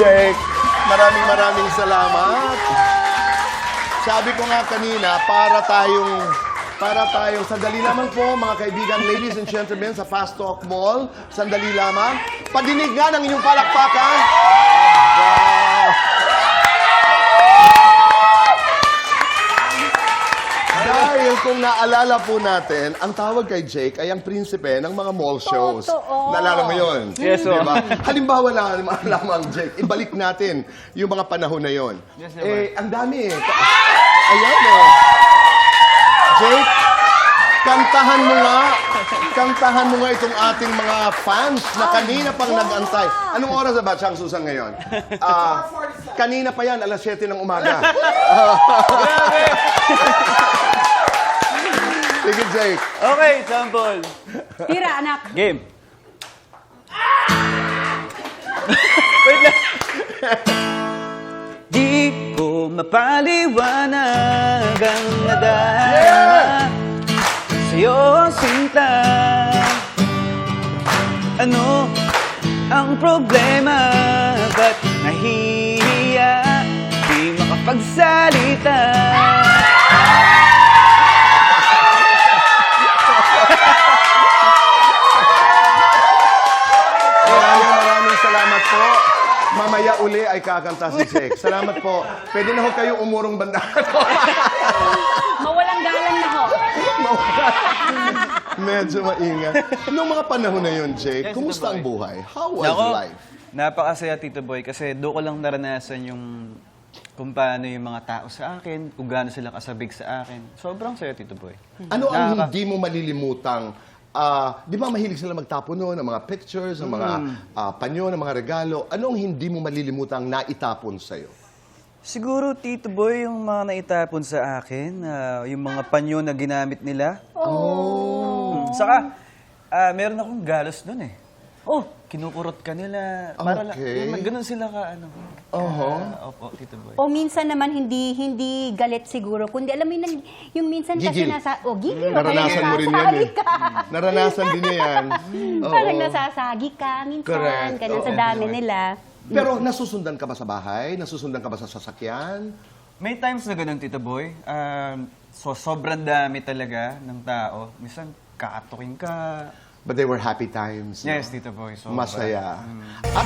Jake. Maraming salamat. Sabi ko nga kanina, para tayong, sandali lamang po, mga kaibigan, ladies and gentlemen, sa Fast Talk Mall, sandali lamang. Padinig nga ng inyong palakpakan. Wow. Dahil kung naalala po natin, ang tawag kay Jake ay ang prinsipe ng mga mall shows. Totoo. Naalala mo yun? Yes, sir. Diba? Halimbawa lamang, Jake, ibalik natin yung mga panahon na yon. Yes, sir. Ang dami eh. Ayan eh. Jake, kantahan mo nga itong ating mga fans na kanina pang nag-antay. Anong oras na ba, Chang Susan, ngayon? Kanina pa yan, alas 7 ng umaga. Sige, Jake. Okay, sample. Tira, anak. Game. Wait lang. Di ko mapaliwanag ang nadama sa'yo, sinta. Ano ang problema? Ba't nahihiya? Di makapagsalita. Maraming salamat po. Mamaya uli ay kakanta si Jake. Salamat po. Pwede na ho kayo umurong banda. Mawalang galang na ho. Medyo maingat. Noong mga panahon na yun, Jake, kumusta ang buhay? How was life? Napakasaya, Tito Boy, kasi doon ko lang naranasan yung kung paano yung mga tao sa akin, kung gaano sila kasabik sa akin. Sobrang saya, Tito Boy. Ano ang hindi mo malilimutang, di ba mahilig sila magtapon noon, ng mga pictures, ng mga panyo, ng mga regalo. Ano ang hindi mo malilimutang naitapon sa'yo? Siguro, Tito Boy, yung mga naitapon sa akin, yung mga panyo na ginamit nila. Saka, meron akong galos doon eh. Kinukurot ka nila. Para Okay. ganun sila ka, ano. Opo, Tito Boy. O minsan naman hindi galit siguro, kundi alam mo yung minsan kasi Gigil. gigil. Naranasan mo rin yan eh. Naranasan din niya yan. Oo. Parang nasasagi ka minsan, Correct. ganun sa Oo. dami nila. Pero nasusundan ka ba sa bahay? Nasusundan ka ba sa sasakyan? May times na ganun, Tito Boy. Sobrang dami talaga ng tao. Minsan, kakatukin ka. But they were happy times. no? Yes, Tito Boy. Sobra. Masaya. At